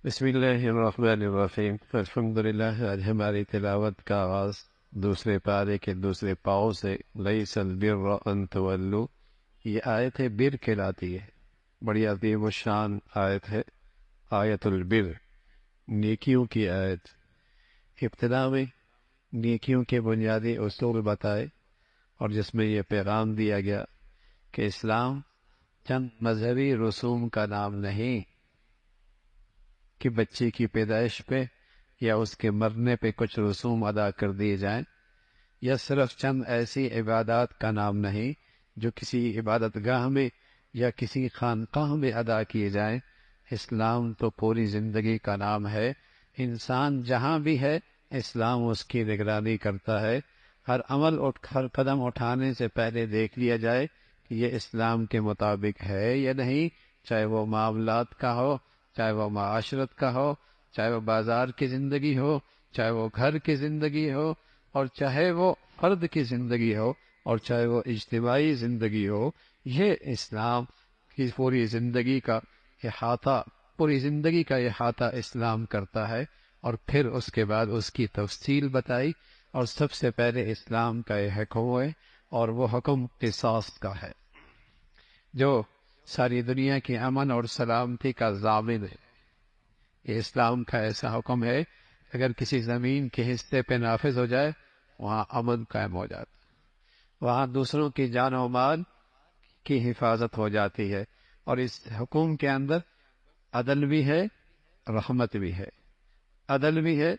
بسم اللہ الرحمن الرحیم الحمدللہ۔ آج ہماری تلاوت کا آغاز دوسرے پارے کے دوسرے پاؤں سے لیس البر ان تولوا، یہ آیت ہے بر کہلاتی ہے، بڑی عظیم الشان آیت ہے، آیت البر، نیکیوں کی آیت۔ ابتدا میں نیکیوں کے بنیادی اصول بتائے اور جس میں یہ پیغام دیا گیا کہ اسلام چند مذہبی رسوم کا نام نہیں کہ بچے کی پیدائش پہ یا اس کے مرنے پہ کچھ رسوم ادا کر دیے جائیں، یا صرف چند ایسی عبادات کا نام نہیں جو کسی عبادت گاہ میں یا کسی خانقاہ میں ادا کیے جائیں۔ اسلام تو پوری زندگی کا نام ہے، انسان جہاں بھی ہے اسلام اس کی نگرانی کرتا ہے۔ ہر ہر قدم اٹھانے سے پہلے دیکھ لیا جائے کہ یہ اسلام کے مطابق ہے یا نہیں، چاہے وہ معاملات کا ہو، چاہے وہ معاشرت کا ہو، چاہے وہ بازار کی زندگی ہو، چاہے وہ گھر کی زندگی ہو، اور چاہے وہ فرد کی زندگی ہو، اور چاہے وہ اجتماعی زندگی ہو۔ یہ اسلام کی پوری زندگی کا احاطہ اسلام کرتا ہے۔ اور پھر اس کے بعد اس کی تفصیل بتائی، اور سب سے پہلے اسلام کا یہ حکم ہے، اور وہ حکم قصاص کا ہے جو ساری دنیا کی امن اور سلامتی کا ضامن ہے۔ یہ اسلام کا ایسا حکم ہے، اگر کسی زمین کے حصے پہ نافذ ہو جائے وہاں امن قائم ہو جاتا ہے، وہاں دوسروں کی جان و مال کی حفاظت ہو جاتی ہے۔ اور اس حکم کے اندر عدل بھی ہے، رحمت بھی ہے، عدل بھی ہے،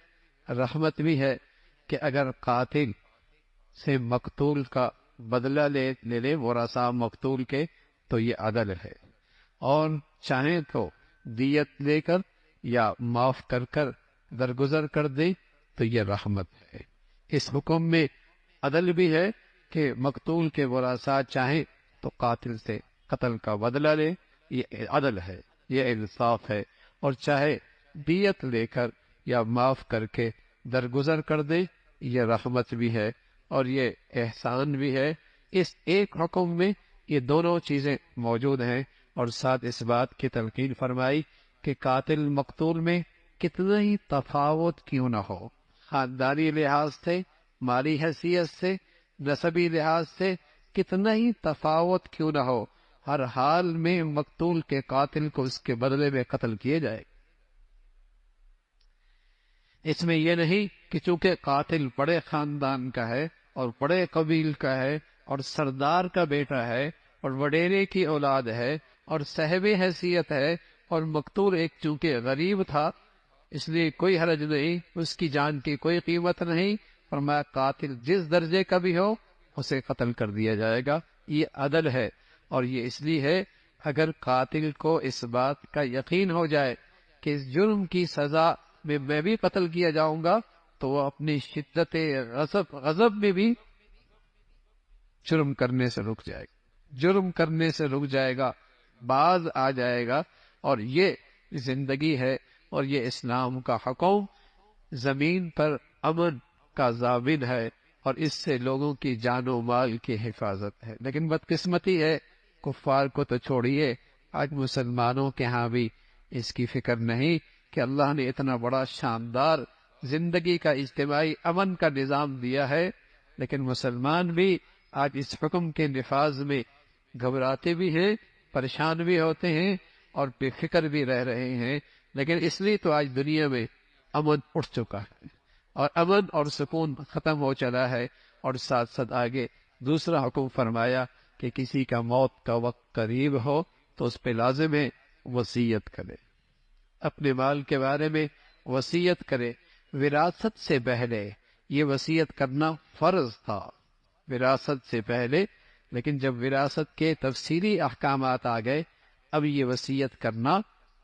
رحمت بھی ہے، کہ اگر قاتل سے مقتول کا بدلہ لے ورثاء مقتول کے تو یہ عدل ہے، اور چاہیں تو دیت لے کر یا معاف کر کر درگزر کر دے تو یہ رحمت ہے۔ اس حکم میں عدل بھی ہے کہ مقتول کے ورثاء چاہیں تو قاتل سے قتل کا بدلہ لے، یہ عدل ہے، یہ انصاف ہے، اور چاہے دیت لے کر یا معاف کر کے درگزر کر دے، یہ رحمت بھی ہے اور یہ احسان بھی ہے۔ اس ایک حکم میں یہ دونوں چیزیں موجود ہیں، اور ساتھ اس بات کی تلقین فرمائی کہ قاتل مقتول میں کتنا ہی تفاوت کیوں نہ ہو، خاندانی لحاظ سے، مالی حیثیت سے، نسبی لحاظ سے کتنا ہی تفاوت کیوں نہ ہو، ہر حال میں مقتول کے قاتل کو اس کے بدلے میں قتل کیے جائے۔ اس میں یہ نہیں کہ چونکہ قاتل بڑے خاندان کا ہے اور بڑے قبیل کا ہے اور سردار کا بیٹا ہے اور وڈیرے کی اولاد ہے اور صاحب حیثیت ہے، اور مقتول ایک چونکہ غریب تھا اس لیے کوئی حرج نہیں، اس کی جان کی کوئی قیمت نہیں، فرمایا قاتل جس درجے کا بھی ہو اسے قتل کر دیا جائے گا۔ یہ عدل ہے، اور یہ اس لیے ہے اگر قاتل کو اس بات کا یقین ہو جائے کہ اس جرم کی سزا میں بھی قتل کیا جاؤں گا تو وہ اپنی شدت غضب میں بھی جرم کرنے سے رک جائے گا، باز آ جائے گا۔ اور یہ زندگی ہے، اور یہ اسلام کا حکم زمین پر امن کا ضامن ہے، اور اس سے لوگوں کی جان و مال کی حفاظت ہے۔ لیکن بدقسمتی ہے، کفار کو تو چھوڑیے، آج مسلمانوں کے ہاں بھی اس کی فکر نہیں کہ اللہ نے اتنا بڑا شاندار زندگی کا اجتماعی امن کا نظام دیا ہے، لیکن مسلمان بھی آج اس حکم کے نفاذ میں گھبراتے بھی ہیں، پریشان بھی ہوتے ہیں اور بے فکر بھی رہ رہے ہیں۔ لیکن اس لیے تو آج دنیا میں امن اٹھ چکا ہے، اور امن اور سکون ختم ہو چلا ہے۔ اور ساتھ ساتھ آگے دوسرا حکم فرمایا کہ کسی کا موت کا وقت قریب ہو تو اس پہ لازم ہے وصیت کرے، اپنے مال کے بارے میں وصیت کرے۔ وراثت سے پہلے یہ وصیت کرنا فرض تھا، وراثت سے پہلے، لیکن جب وراثت کے تفصیلی احکامات آ گئے اب یہ وصیت کرنا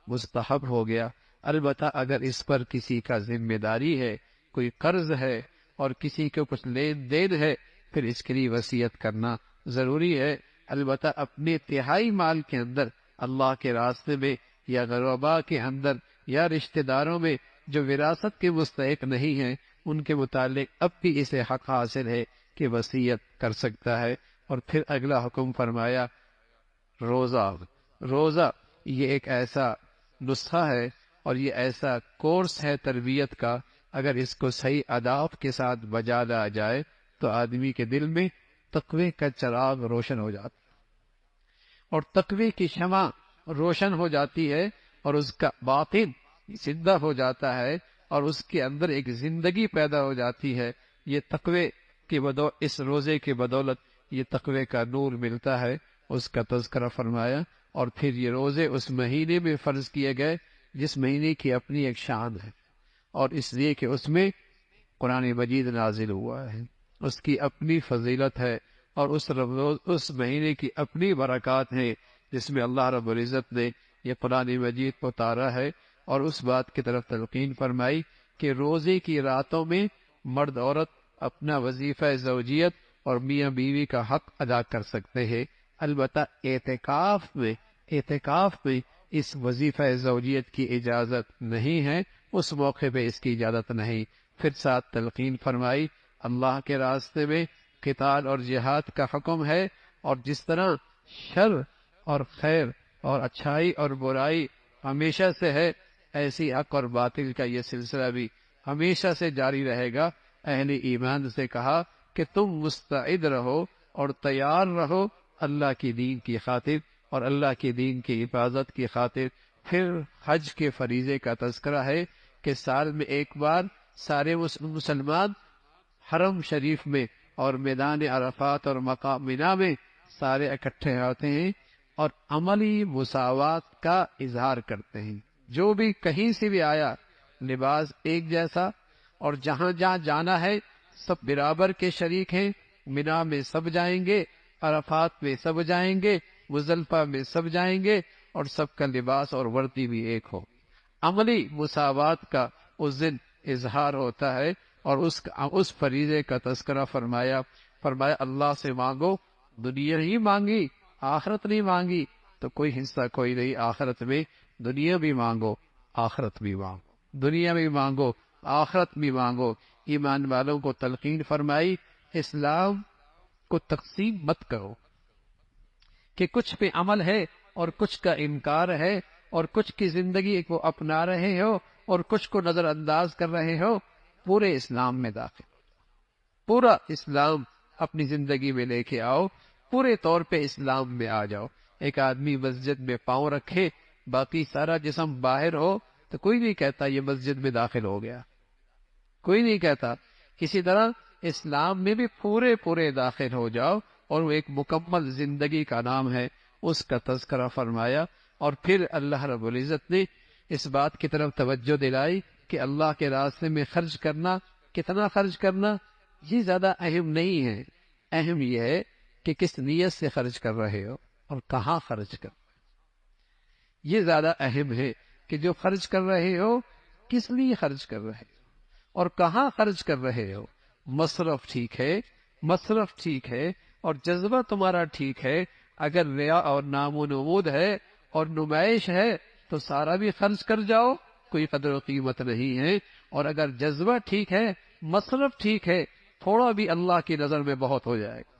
مستحب ہو گیا۔ البتہ اگر اس پر کسی کا ذمہ داری ہے، کوئی قرض ہے اور کسی کو کچھ لین دین ہے، پھر اس کے لیے وصیت کرنا ضروری ہے۔ البتہ اپنے تہائی مال کے اندر اللہ کے راستے میں یا غرباء کے اندر یا رشتہ داروں میں جو وراثت کے مستحق نہیں ہیں ان کے متعلق اب بھی اسے حق حاصل ہے کہ وصیت کر سکتا ہے۔ اور پھر اگلا حکم فرمایا روزہ۔ روزہ یہ ایک ایسا نسخہ ہے اور یہ ایسا کورس ہے تربیت کا، اگر اس کو صحیح آداب کے ساتھ بجا لایا جائے تو آدمی کے دل میں تقوی کا چراغ روشن ہو جاتا اور تقوی کی شمع روشن ہو جاتی ہے، اور اس کا باطن زندہ ہو جاتا ہے، اور اس کے اندر ایک زندگی پیدا ہو جاتی ہے۔ یہ تقوی کی اس روزے کی بدولت یہ تقوی کا نور ملتا ہے، اس کا تذکرہ فرمایا۔ اور پھر یہ روزے اس مہینے میں فرض کیے گئے جس مہینے کی اپنی ایک شان ہے، اور اس لیے کہ اس میں قرآن مجید نازل ہوا ہے، اس کی اپنی فضیلت ہے، اور اس مہینے کی اپنی برکات ہیں، جس میں اللہ رب العزت نے یہ قرآن مجید کو اتارا ہے، اور اس بات کی طرف تلقین فرمائی کہ روزے کی راتوں میں مرد عورت اپنا وظیفہ زوجیت اور میاں بیوی کا حق ادا کر سکتے ہیں، البتہ اعتکاف میں اس وظیفہ زوجیت کی اجازت نہیں ہے، اس موقع پہ اس کی اجازت نہیں۔ پھر ساتھ تلقین فرمائی اللہ کے راستے میں قتال اور جہاد کا حکم ہے، اور جس طرح شر اور خیر اور اچھائی اور برائی ہمیشہ سے ہے، ایسی حق اور باطل کا یہ سلسلہ بھی ہمیشہ سے جاری رہے گا۔ اہل ایمان سے کہا کہ تم مستعد رہو اور تیار رہو اللہ کی دین کی خاطر اور اللہ کی دین کی حفاظت کی خاطر۔ پھر حج کے فریضے کا تذکرہ ہے کہ سال میں ایک بار سارے مسلمان حرم شریف میں اور میدان عرفات اور مقام مینا میں سارے اکٹھے ہوتے ہیں اور عملی مساوات کا اظہار کرتے ہیں۔ جو بھی کہیں سے بھی آیا لباس ایک جیسا، اور جہاں جہاں جانا ہے سب برابر کے شریک ہیں، مینا میں سب جائیں گے، عرفات میں سب جائیں گے، مزدلفہ میں سب جائیں گے، اور سب کا لباس اور وردی بھی ایک ہو۔ عملی مساوات کا اس دن اظہار ہوتا ہے، اور اس فریضے کا تذکرہ فرمایا اللہ سے مانگو، دنیا ہی مانگی آخرت نہیں مانگی تو کوئی حصہ کوئی نہیں آخرت میں، دنیا بھی مانگو آخرت بھی مانگو، دنیا بھی مانگو آخرت بھی مانگو۔ ایمان والوں کو تلقین فرمائی اسلام کو تقسیم مت کرو کہ کچھ پہ عمل ہے اور کچھ کا انکار ہے، اور کچھ کی زندگی کو اپنا رہے ہو اور کچھ کو نظر انداز کر رہے ہو۔ پورے اسلام میں داخل پورا اسلام اپنی زندگی میں لے کے آؤ، پورے طور پہ اسلام میں آ جاؤ۔ ایک آدمی مسجد میں پاؤں رکھے باقی سارا جسم باہر ہو تو کوئی نہیں کہتا یہ مسجد میں داخل ہو گیا، کوئی نہیں کہتا۔ اسی طرح اسلام میں بھی پورے داخل ہو جاؤ، اور وہ ایک مکمل زندگی کا نام ہے، اس کا تذکرہ فرمایا۔ اور پھر اللہ رب العزت نے اس بات کی طرف توجہ دلائی کہ اللہ کے راستے میں خرچ کرنا، کتنا خرچ کرنا یہ زیادہ اہم نہیں ہے، اہم یہ ہے کہ کس نیت سے خرچ کر رہے ہو اور کہاں خرچ کر، یہ زیادہ اہم ہے کہ جو خرچ کر رہے ہو کس لیے خرچ کر رہے ہو اور کہاں خرچ کر رہے ہو۔ مصرف ٹھیک ہے اور جذبہ تمہارا ٹھیک ہے۔ اگر ریا اور نام و نمود ہے اور نمائش ہے تو سارا بھی خرچ کر جاؤ، کوئی قدر و قیمت نہیں ہے۔ اور اگر جذبہ ٹھیک ہے، مصرف ٹھیک ہے، تھوڑا بھی اللہ کی نظر میں بہت ہو جائے گا۔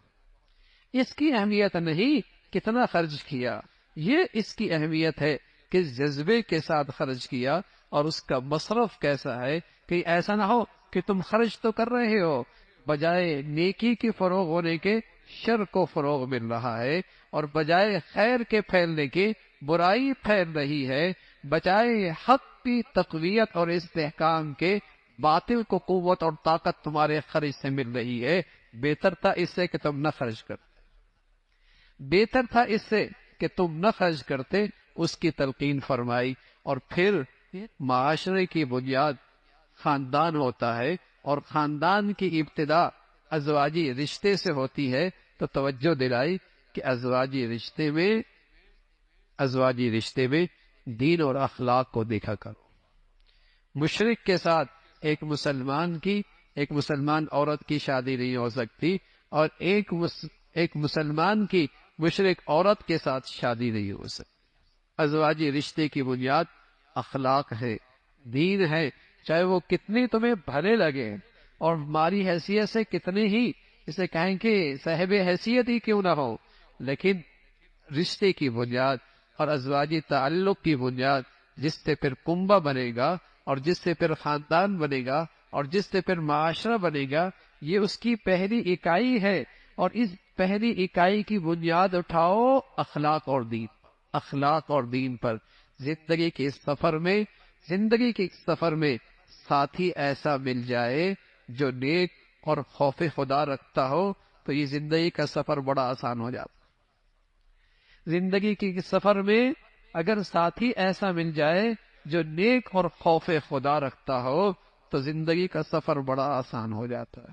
اس کی اہمیت نہیں کتنا خرچ کیا، یہ اس کی اہمیت ہے کہ جذبے کے ساتھ خرچ کیا اور اس کا مصرف کیسا ہے۔ کہ ایسا نہ ہو کہ تم خرچ تو کر رہے ہو، بجائے نیکی کے فروغ ہونے کے شر کو فروغ مل رہا ہے، اور بجائے خیر کے پھیلنے کے برائی پھیل رہی ہے، بجائے حق کی تقویت اور استحکام کے باطل کو قوت اور طاقت تمہارے خرچ سے مل رہی ہے۔ بہتر تھا اس سے کہ تم نہ خرچ کرتے، بہتر تھا اس سے کہ تم نہ خرچ کرتے، اس کی تلقین فرمائی۔ اور پھر معاشرے کی بنیاد خاندان ہوتا ہے، اور خاندان کی ابتدا ازواجی رشتے سے ہوتی ہے، تو توجہ دلائی کہ ازواجی رشتے میں دین اور اخلاق کو دیکھا کرو۔ مشرک کے ساتھ ایک مسلمان عورت کی شادی نہیں ہو سکتی، اور ایک مسلمان کی مشرک عورت کے ساتھ شادی نہیں ہو سکتی۔ ازواجی رشتے کی بنیاد اخلاق ہے، دین ہے، چاہے وہ کتنی تمہیں بھلے لگے اور ہماری حیثیت سے کتنے ہی اسے کہیں کہ صاحب حیثیت ہی کیوں نہ ہو، لیکن رشتے کی بنیاد اور ازواجی تعلق کی بنیاد جس سے پھر کنبہ بنے گا اور جس سے پھر خاندان بنے گا اور جس سے پھر معاشرہ بنے گا، یہ اس کی پہلی اکائی ہے۔ اور اس پہلی اکائی کی بنیاد اٹھاؤ اخلاق اور دین، اخلاق اور دین پر۔ زندگی کے اس سفر میں ساتھی ایسا مل جائے جو نیک اور خوف خدا رکھتا ہو تو یہ زندگی کا سفر بڑا آسان ہو جاتا۔ زندگی کے سفر میں اگر ساتھی ایسا مل جائے جو نیک اور خوف خدا رکھتا ہو تو زندگی کا سفر بڑا آسان ہو جاتا ہے،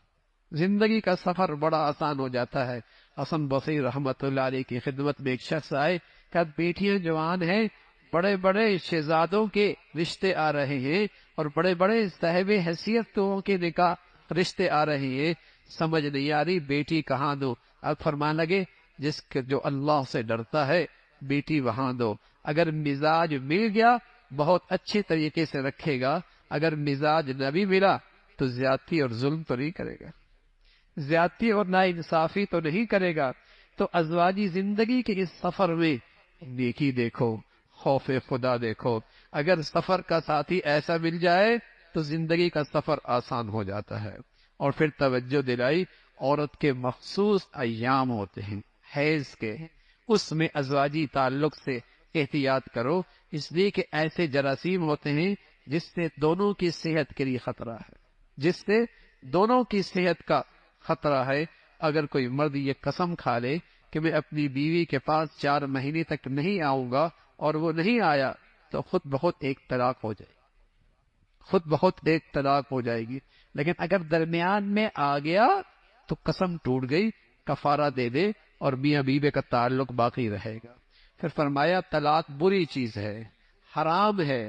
زندگی کا سفر بڑا آسان ہو جاتا ہے۔ حسن بصری رحمت اللہ علیہ کی خدمت میں ایک شخص آئے، کہ بیٹیاں جوان ہیں، بڑے بڑے شہزادوں کے رشتے آ رہے ہیں اور بڑے بڑے صاحب حیثیتوں کے نکاح رشتے آ رہے ہیں، سمجھ نہیں آ رہی بیٹی کہاں دو۔ اب فرمان لگے جو اللہ سے ڈرتا ہے بیٹی وہاں دو۔ اگر مزاج مل گیا بہت اچھے طریقے سے رکھے گا، اگر مزاج نہ بھی ملا تو زیادتی اور ظلم تو نہیں کرے گا، زیادتی اور ناانصافی تو نہیں کرے گا۔ تو ازواجی زندگی کے اس سفر میں نیکی دیکھو، خوف خدا دیکھو۔ اگر سفر کا ساتھی ایسا مل جائے تو زندگی کا سفر آسان ہو جاتا ہے۔ اور پھر توجہ دلائی، عورت کے مخصوص ایام ہوتے ہیں حیض کے، اس میں ازواجی تعلق سے احتیاط کرو، اس لیے کہ ایسے جراثیم ہوتے ہیں جس سے دونوں کی صحت کے لیے خطرہ ہے، جس سے دونوں کی صحت کا خطرہ ہے۔ اگر کوئی مرد یہ قسم کھا لے کہ میں اپنی بیوی کے پاس 4 مہینے تک نہیں آؤں گا اور وہ نہیں آیا تو خود بخود ایک طلاق ہو جائے، خود بہت ایک طلاق ہو جائے گی۔ لیکن اگر درمیان میں آ گیا تو قسم ٹوٹ گئی، کفارہ دے دے اور میاں بیوی کا تعلق باقی رہے گا۔ پھر فرمایا طلاق بری چیز ہے، حرام ہے،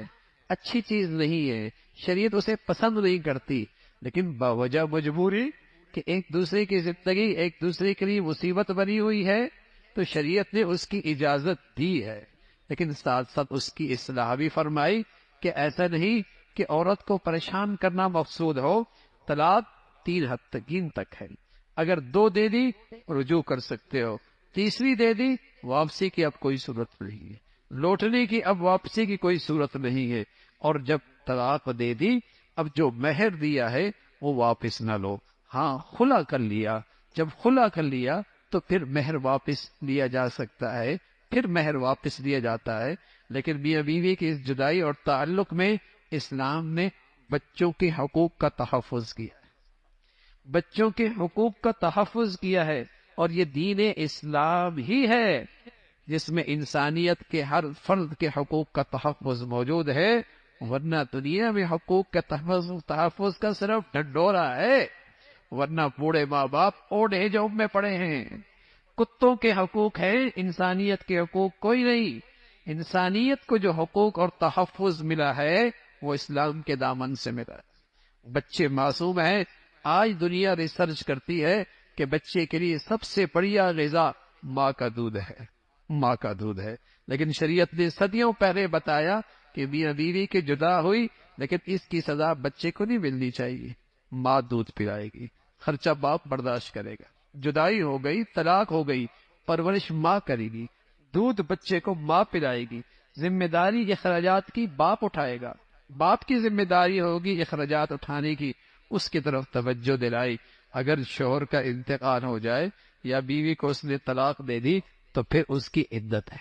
اچھی چیز نہیں ہے، شریعت اسے پسند نہیں کرتی، لیکن باوجہ مجبوری کہ ایک دوسرے کی زندگی ایک دوسرے کے لیے مصیبت بنی ہوئی ہے تو شریعت نے اس کی اجازت دی ہے، لیکن ساتھ ساتھ اس کی اصلاح بھی فرمائی کہ ایسا نہیں کہ عورت کو پریشان کرنا مقصود ہو۔ طلاق 3 تک ہے، اگر 2 دے دی رجوع کر سکتے ہو، تیسری دے دی واپسی کی اب کوئی صورت نہیں ہے، لوٹنے کی اب واپسی کی کوئی صورت نہیں ہے۔ اور جب طلاق دے دی اب جو مہر دیا ہے وہ واپس نہ لو، ہاں خلا کر لیا، جب خلا کر لیا تو پھر مہر واپس لیا جا سکتا ہے، پھر مہر واپس لیا جاتا ہے۔ لیکن میاں بیوی کی اس جدائی اور تعلق میں اسلام نے بچوں کے حقوق کا تحفظ کیا ہے، بچوں کے حقوق کا تحفظ کیا ہے، اور یہ دین اسلام ہی ہے جس میں انسانیت کے ہر فرد کے حقوق کا تحفظ موجود ہے، ورنہ دنیا میں حقوق کے تحفظ کا صرف ڈھنڈورا ہے، ورنہ بوڑھے ماں باپ اولڈ ایج ہوم میں پڑے ہیں۔ کتوں کے حقوق ہیں، انسانیت کے حقوق کوئی نہیں۔ انسانیت کو جو حقوق اور تحفظ ملا ہے وہ اسلام کے دامن سے ملا ہے۔ بچے معصوم ہیں، آج دنیا ریسرچ کرتی ہے کہ بچے کے لیے سب سے بڑھیا غذا ماں کا دودھ ہے، ماں کا دودھ ہے، لیکن شریعت نے صدیوں پہلے بتایا کہ میاں بیوی کے جدا ہوئی لیکن اس کی سزا بچے کو نہیں ملنی چاہیے، ماں دودھ پلائے گی، خرچہ باپ برداشت کرے گا، جدائی ہو گئی، طلاق ہو گئی، پرورش ماں کرے گی، دودھ بچے کو ماں پلائے گی، ذمہ داری اخراجات کی باپ اٹھائے گا، باپ کی ذمہ داری ہوگی اخراجات اٹھانے کی، اس کی طرف توجہ دلائی۔ اگر شوہر کا انتقال ہو جائے یا بیوی کو اس نے طلاق دے دی تو پھر اس کی عدت ہے،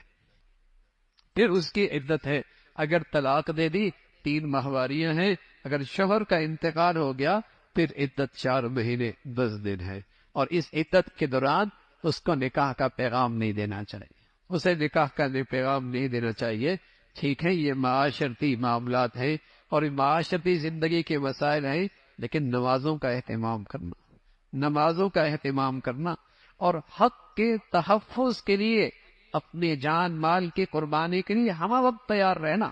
پھر اس کی عدت ہے۔ اگر طلاق دے دی 3 ماہواریاں ہیں، اگر شوہر کا انتقال ہو گیا پھر عدت 4 مہینے 10 دن ہے، اور اس عدت کے دوران اس کو نکاح کا پیغام نہیں دینا چاہیے، اسے نکاح کا پیغام نہیں دینا چاہیے۔ ٹھیک ہے یہ معاشرتی معاملات ہیں اور معاشرتی زندگی کے مسائل ہیں، لیکن نمازوں کا اہتمام کرنا، نمازوں کا اہتمام کرنا اور حق کے تحفظ کے لیے اپنے جان مال کی قربانی کے لیے ہمہ وقت تیار رہنا،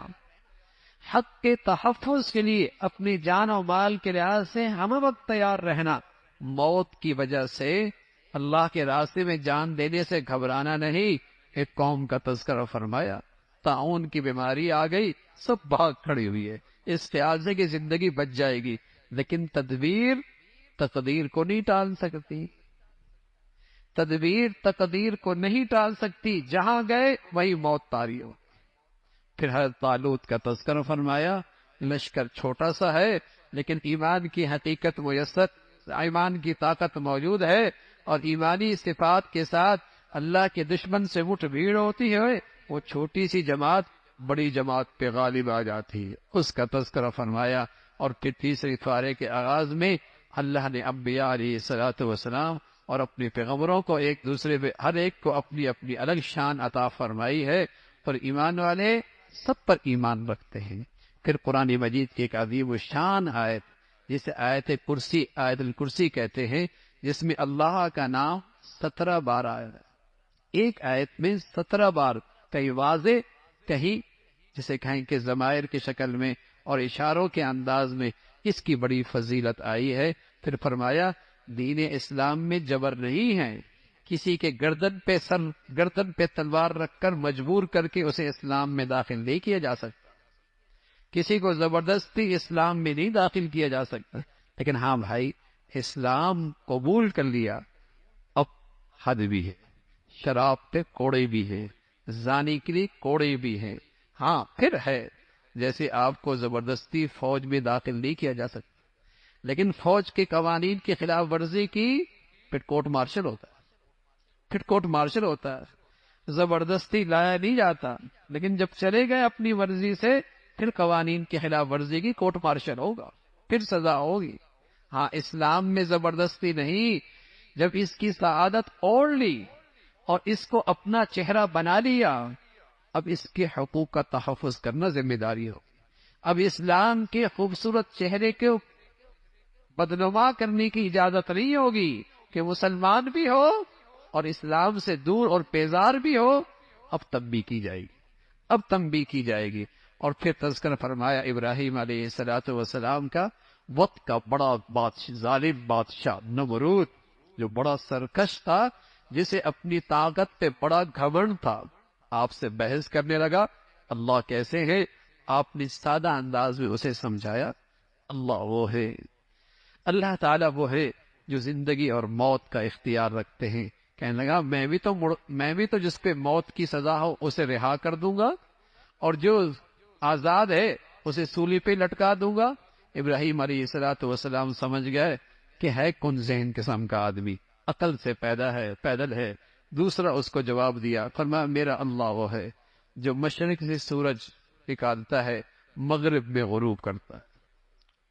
حق کے تحفظ کے لیے اپنی جان و مال کے لحاظ سے ہمہ وقت تیار رہنا، موت کی وجہ سے اللہ کے راستے میں جان دینے سے گھبرانا نہیں۔ ایک قوم کا تذکرہ فرمایا، طاعون کی بیماری آ گئی، سب بھاگ کھڑی ہوئی ہے، اس خیال سے کہ زندگی بچ جائے گی، لیکن تدبیر تقدیر کو نہیں ٹال سکتی، تدبیر تقدیر کو نہیں ٹال سکتی، جہاں گئے وہی موت طاری ہو۔ پھر حضرت طالوت کا تذکرہ فرمایا، لشکر چھوٹا سا ہے لیکن ایمان کی حقیقت میسر، ایمان کی طاقت موجود ہے، اور ایمانی صفات کے ساتھ اللہ کے دشمن سے مٹھ بھیڑ ہوتی ہے، وہ چھوٹی سی جماعت بڑی جماعت پہ غالب آ جاتی ہے، اس کا تذکرہ فرمایا۔ اور پھر تیسری پارے کے آغاز میں اللہ نے انبیاء علیہ الصلوۃ والسلام اور اپنے پیغمبروں کو ایک دوسرے پہ ہر ایک کو اپنی اپنی الگ شان عطا فرمائی ہے، پر ایمان والے سب پر ایمان رکھتے ہیں۔ پھر قرآن مجید کی ایک عظیم و شان آیت جسے آیت کرسی، آیت الکرسی کہتے ہیں، جس میں اللہ کا نام 17 بار آیا ہے، ایک آیت میں 17 بار، کہیں واضح کہیں جسے کہیں کہ ضمائر کی شکل میں اور اشاروں کے انداز میں، اس کی بڑی فضیلت آئی ہے۔ پھر فرمایا دین اسلام میں جبر نہیں ہے، کسی کے گردن پہ تلوار رکھ کر مجبور کر کے اسے اسلام میں داخل نہیں کیا جا سکتا، کسی کو زبردستی اسلام میں نہیں داخل کیا جا سکتا، لیکن ہاں بھائی اسلام قبول کر لیا، اب حد بھی ہے، شراب پہ کوڑے بھی ہے، زانی کے لیے کوڑے بھی ہیں، ہاں پھر ہے جیسے آپ کو زبردستی فوج میں داخل نہیں کیا جا سکتا، لیکن فوج کے قوانین کی خلاف ورزی کی پھر کورٹ مارشل ہوتا ہے، پھر کورٹ مارشل ہوتا ہے، زبردستی لایا نہیں جاتا، لیکن جب چلے گئے اپنی مرضی سے پھر قوانین کی خلاف ورزی کی کورٹ مارشل ہوگا، پھر سزا ہوگی۔ ہاں اسلام میں زبردستی نہیں، جب اس کی سعادت اوڑھ لی اور اس کو اپنا چہرہ بنا لیا، اب اس کے حقوق کا تحفظ کرنا ذمہ داری ہو، اب اسلام کے خوبصورت چہرے کو بدنما کرنے کی اجازت نہیں ہوگی کہ مسلمان بھی ہو اور اسلام سے دور اور بیزار بھی ہو، اب تنبیہ کی جائے گی، اب تنبیہ کی جائے گی۔ اور پھر تذکرہ فرمایا ابراہیم علیہ السلام کا، وقت کا بڑا بادشاہ، ظالم بادشاہ نمرود، جو بڑا سرکش تھا، جسے اپنی طاقت پہ بڑا گھمنڈ تھا، آپ سے بحث کرنے لگا اللہ کیسے ہے، آپ نے سادہ انداز میں اسے سمجھایا اللہ وہ ہے، اللہ تعالیٰ وہ ہے جو زندگی اور موت کا اختیار رکھتے ہیں۔ کہنے لگا میں بھی تو جس پہ موت کی سزا ہو اسے رہا کر دوں گا، اور جو آزاد ہے اسے سولی پہ لٹکا دوں گا۔ ابراہیم علیہ السلام سمجھ گئے کہ ہے کون ذہن قسم کا آدمی، عقل سے پیدل ہے۔ دوسرا اس کو جواب دیا، فرمایا میرا اللہ وہ ہے جو مشرق سے سورج نکالتا ہے، مغرب میں غروب کرتا ہے،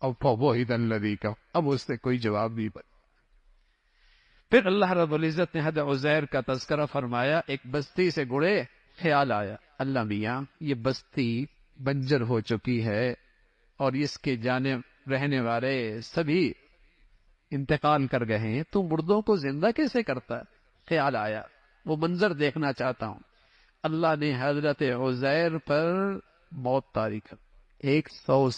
اب فوحید الذی کا، اب اس سے کوئی جواب نہیں بنا۔ پھر اللہ رب العزت نے حضرت عزیر کا تذکرہ فرمایا، ایک بستی سے گڑے، خیال آیا اللہ میاں یہ بستی بنجر ہو چکی ہے اور اس کے جانب رہنے والے سبھی انتقال کر گئے ہیں، تو مردوں کو زندہ کیسے کرتا ہے؟ خیال آیا وہ منظر دیکھنا چاہتا ہوں۔ اللہ نے حضرت عزیر پر موت طاری کر 100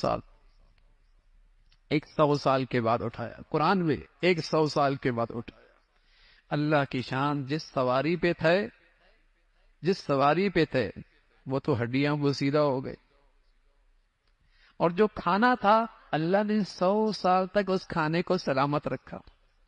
سال کے بعد اٹھایا، قرآن میں 100 سال کے بعد اٹھایا۔ اللہ کی شان، جس سواری پہ تھے وہ تو ہڈیاں بوسیدہ ہو گئے، اور جو کھانا تھا اللہ نے 100 سال تک اس کھانے کو سلامت رکھا۔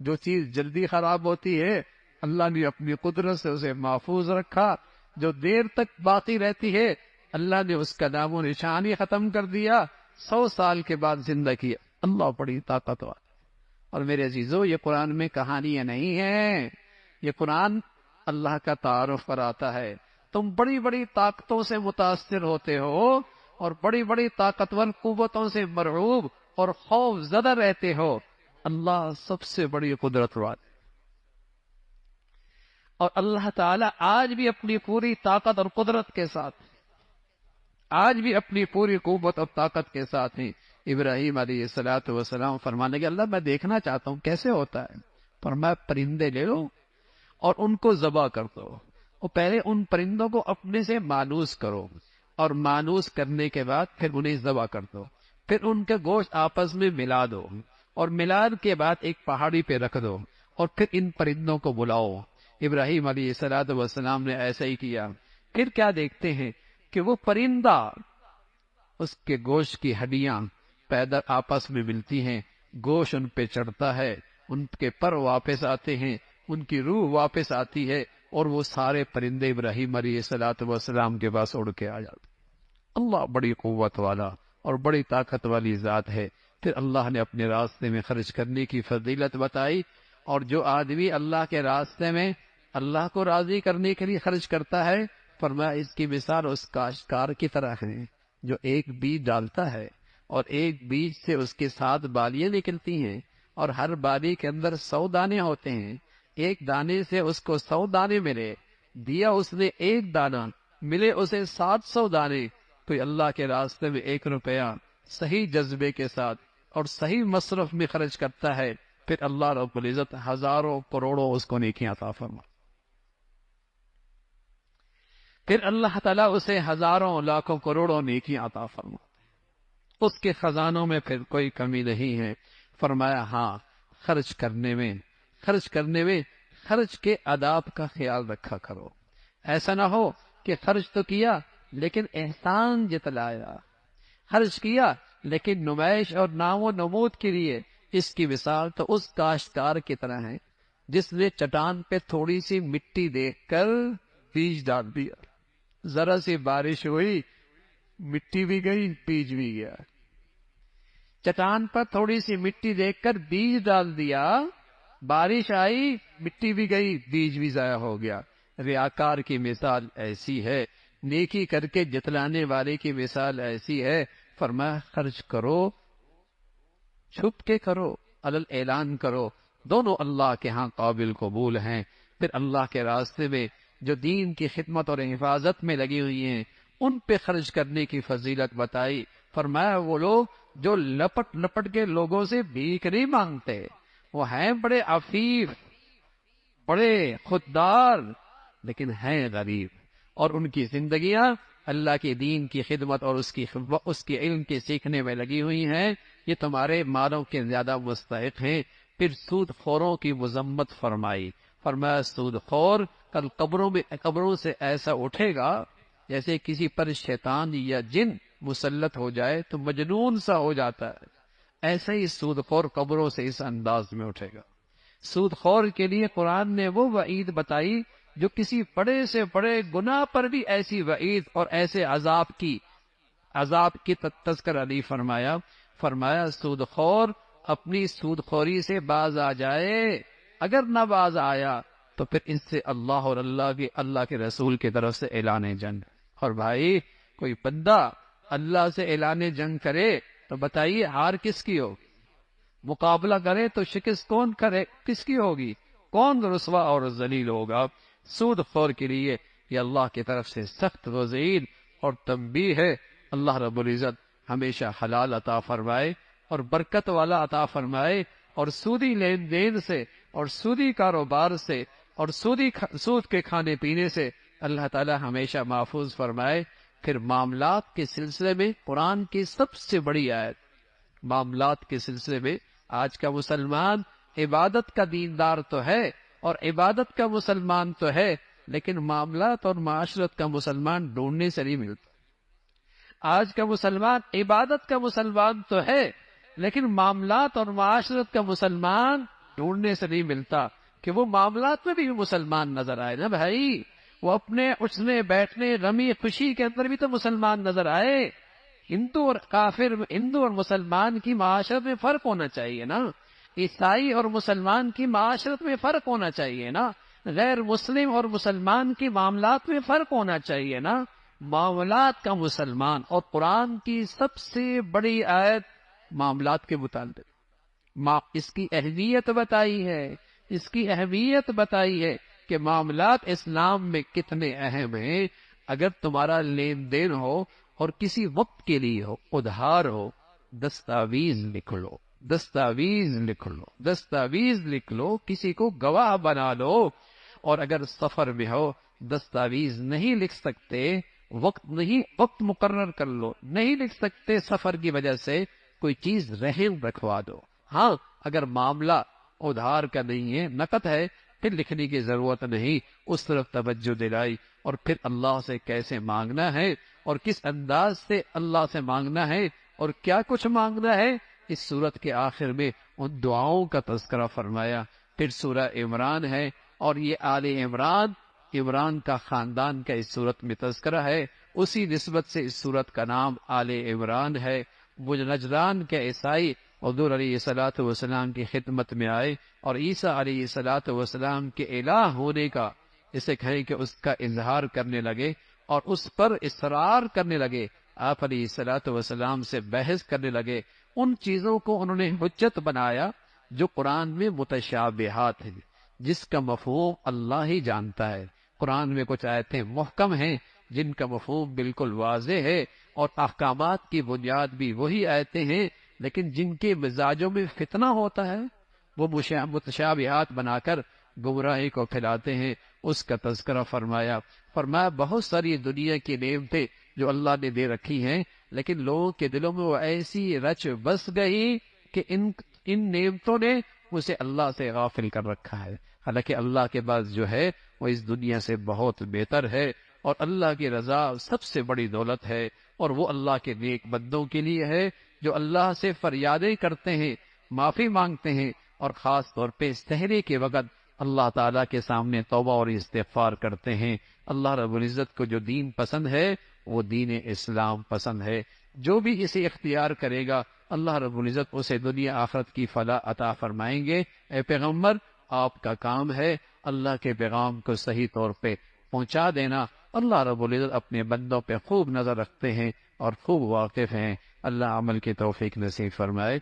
جو چیز جلدی خراب ہوتی ہے اللہ نے اپنی قدرت سے اسے محفوظ رکھا، جو دیر تک باقی رہتی ہے اللہ نے اس کا نام و نشان ہی ختم کر دیا، 100 سال کے بعد زندہ کیا۔ اللہ بڑی طاقتور۔ اور میرے عزیزو یہ قرآن میں کہانیاں نہیں ہیں، یہ قرآن اللہ کا تعارف کراتا ہے۔ تم بڑی بڑی طاقتوں سے متاثر ہوتے ہو اور بڑی بڑی طاقتور قوتوں سے مرعوب اور خوف زدہ رہتے ہو، اللہ سب سے بڑی قدرت والے، اور اللہ تعالیٰ آج بھی اپنی پوری طاقت اور قدرت کے ساتھ، آج بھی اپنی پوری قوت اور طاقت کے ساتھ ہیں۔ ابراہیم علیہ السلام فرمانے کے اللہ میں دیکھنا چاہتا ہوں کیسے ہوتا ہے، فرمایا پرندے لے لو اور ان کو ذبح کر دو، اور پہلے ان پرندوں کو اپنے سے مانوس کرو، اور مانوس کرنے کے بعد پھر انہیں ذبح کر دو، پھر ان کا گوشت آپس میں ملا دو، اور ملان کے بعد ایک پہاڑی پہ رکھ دو، اور پھر ان پرندوں کو بلاؤ۔ ابراہیم علیہ السلام نے ایسا ہی کیا۔ پھر کیا دیکھتے ہیں کہ وہ پرندہ، اس کے گوشت کی ہڈیاں پیدا آپس میں ملتی ہیں، گوشت ان پہ چڑھتا ہے، ان کے پر واپس آتے ہیں، ان کی روح واپس آتی ہے، اور وہ سارے پرندے ابراہیم علیہ السلام کے پاس اڑ کے آ جاتے۔ اللہ بڑی قوت والا اور بڑی طاقت والی ذات ہے۔ پھر اللہ نے اپنے راستے میں خرچ کرنے کی فضیلت بتائی، اور جو آدمی اللہ کے راستے میں اللہ کو راضی کرنے کے لیے خرچ کرتا ہے، فرمایا اس کی مثال اس کاشتکار کی طرح ہے جو ایک بیج ڈالتا ہے، اور ایک بیج سے اس کے 7 بالیاں نکلتی ہیں، اور ہر بالی کے اندر 100 دانے ہوتے ہیں۔ ایک دانے سے اس کو 100 دانے ملے، دیا اس نے ایک دانہ، ملے اسے 700 دانے۔ کوئی اللہ کے راستے میں 1 روپیہ صحیح جذبے کے ساتھ اور صحیح مصرف میں خرچ کرتا ہے، پھر اللہ رب العزت ہزاروں کروڑوں اس کو نیکیاں عطا فرما، پھر اللہ تعالیٰ اسے ہزاروں لاکھوں کروڑوں نیکیاں عطا فرما، اس کے خزانوں میں پھر کوئی کمی نہیں ہے۔ فرمایا ہاں، خرچ کرنے میں خرچ کے آداب کا خیال رکھا کرو۔ ایسا نہ ہو کہ خرچ تو کیا لیکن احسان جتلایا، خرچ کیا لیکن نمائش اور نام و نمود کے لیے۔ اس کی مثال تو اس کاشتکار کی طرح ہے جس نے چٹان پہ تھوڑی سی مٹی دیکھ کر بیج ڈال دیا، ذرا سی بارش ہوئی، مٹی بھی گئی، بیج بھی گیا۔ چٹان پر تھوڑی سی مٹی دیکھ کر بیج ڈال دیا، بارش آئی، مٹی بھی گئی، بیج بھی ضائع ہو گیا۔ ریاکار کی مثال ایسی ہے، نیکی کر کے جتلانے والے کی مثال ایسی ہے۔ فرمایا خرچ کرو، چھپ کے کرو، علل اعلان کرو، دونوں اللہ کے ہاں قابل قبول ہیں۔ پھر اللہ کے راستے میں جو دین کی خدمت اور حفاظت میں لگی ہوئی ہیں، ان پہ خرچ کرنے کی فضیلت بتائی۔ فرمایا وہ لوگ جو لپٹ لپٹ کے لوگوں سے بھیک نہیں مانگتے، وہ ہیں بڑے عفیف، بڑے خوددار، لیکن ہیں غریب، اور ان کی زندگیاں اللہ کے دین کی خدمت اور اس کی علم کے سیکھنے میں لگی ہوئی ہیں۔ یہ تمہارے مالوں کے زیادہ مستحق ہیں۔ پھر سود خوروں کی مذمت فرمائی۔ فرمایا سود خور کل قبروں سے ایسا اٹھے گا جیسے کسی پر شیطان یا جن مسلط ہو جائے تو مجنون سا ہو جاتا ہے، ایسا ہی سود خور قبروں سے اس انداز میں اٹھے گا۔ سود خور کے لیے قرآن نے وہ وعید بتائی جو کسی بڑے سے بڑے گناہ پر بھی ایسی وعید اور ایسے عذاب کی تذکرہ نہیں فرمایا۔ فرمایا سود خور اپنی سود خوری سے باز آ جائے، اگر نہ باز آیا تو پھر اس سے اللہ اور اللہ کے رسول کی طرف سے اعلان جنگ۔ اور بھائی کوئی بندہ اللہ سے اعلان جنگ کرے تو بتائیے ہار کس کی ہوگی؟ مقابلہ کرے تو شکست کس کی ہوگی؟ کون رسوا اور ذلیل ہوگا؟ سود خور کے لیے یہ اللہ کی طرف سے سخت وعید اور تنبیہ ہے۔ اللہ رب العزت ہمیشہ حلال عطا فرمائے اور برکت والا عطا فرمائے، اور سودی لین دین سے اور سودی کاروبار سے اور سود کے کھانے پینے سے اللہ تعالی ہمیشہ محفوظ فرمائے۔ پھر معاملات کے سلسلے میں قرآن کی سب سے بڑی آیت، معاملات کے سلسلے میں آج کا مسلمان عبادت کا دیندار تو ہے اور عبادت کا مسلمان تو ہے، لیکن معاملات اور معاشرت کا مسلمان ڈھونڈنے سے نہیں ملتا۔ آج کا مسلمان عبادت کا مسلمان تو ہے، لیکن معاملات اور معاشرت کا مسلمان ڈھونڈنے سے نہیں ملتا کہ وہ معاملات میں بھی مسلمان نظر آئے نا بھائی، وہ اپنے اٹھنے بیٹھنے رمی خوشی کے اندر بھی تو مسلمان نظر آئے۔ ہندو اور مسلمان کی معاشرت میں فرق ہونا چاہیے نا، عیسائی اور مسلمان کی معاشرت میں فرق ہونا چاہیے نا، غیر مسلم اور مسلمان کی معاملات میں فرق ہونا چاہیے نا۔ معاملات کا مسلمان، اور قرآن کی سب سے بڑی آیت معاملات کے متعلق اس کی اہمیت بتائی ہے کہ معاملات اسلام میں کتنے اہم ہیں۔ اگر تمہارا لین دین ہو اور کسی وقت کے لیے ہو، ادھار ہو، دستاویز لکھ لو، کسی کو گواہ بنا لو، اور اگر سفر میں ہو دستاویز نہیں لکھ سکتے، وقت مقرر کر لو، نہیں لکھ سکتے سفر کی وجہ سے، کوئی چیز رہن رکھوا دو۔ ہاں اگر معاملہ ادھار کا نہیں ہے، نقد ہے، پھر لکھنے کی ضرورت نہیں، اس طرف توجہ دلائی۔ اور پھر اللہ سے کیسے مانگنا ہے اور کس انداز سے اللہ سے مانگنا ہے اور کیا کچھ مانگنا ہے، اس سورت کے آخر میں ان دعاؤں کا تذکرہ فرمایا۔ پھر سورہ عمران ہے، اور یہ آل عمران کا خاندان کا اس سورت میں تذکرہ ہے، اسی نسبت سے اس سورت کا نام آل عمران ہے۔ وہ نجران کے عیسائی حضور علیہ الصلوۃ والسلام کی خدمت میں آئے اور عیسیٰ علیہ الصلوۃ والسلام کے الہ ہونے کا، اسے کہیں کہ اس کا اظہار کرنے لگے اور اس پر اصرار کرنے لگے، آپ علیہ الصلوۃ والسلام سے بحث کرنے لگے۔ ان چیزوں کو انہوں نے حجت بنایا جو قرآن میں متشابہات ہیں، جس کا مفہوم اللہ ہی جانتا ہے۔ قرآن میں کچھ آیتیں محکم ہیں جن کا مفہوم بالکل واضح ہے، اور احکامات کی بنیاد بھی وہی آیتیں ہیں، لیکن جن کے مزاجوں میں فتنہ ہوتا ہے وہ متشابہات بنا کر گمراہی کو پھیلاتے ہیں۔ اس کا تذکرہ فرمایا بہت ساری دنیا کی نعمتیں جو اللہ نے دے رکھی ہیں، لیکن لوگوں کے دلوں میں وہ ایسی رچ بس گئی کہ ان نعمتوں نے اسے اللہ سے غافل کر رکھا ہے، حالانکہ اللہ کے پاس جو ہے وہ اس دنیا سے بہت بہتر ہے، اور اللہ کی رضا سب سے بڑی دولت ہے، اور وہ اللہ کے نیک بندوں کے لیے ہے جو اللہ سے فریادیں کرتے ہیں، معافی مانگتے ہیں، اور خاص طور پہ سحری کے وقت اللہ تعالیٰ کے سامنے توبہ اور استغفار کرتے ہیں۔ اللہ رب العزت کو جو دین پسند ہے وہ دین اسلام پسند ہے۔ جو بھی اسے اختیار کرے گا اللہ رب العزت اسے دنیا آخرت کی فلاح عطا فرمائیں گے۔ اے پیغمبر، آپ کا کام ہے اللہ کے پیغام کو صحیح طور پہ پہنچا دینا۔ اللہ رب العزت اپنے بندوں پہ خوب نظر رکھتے ہیں اور خوب واقف ہیں۔ اللہ عمل کی توفیق نصیب فرمائے۔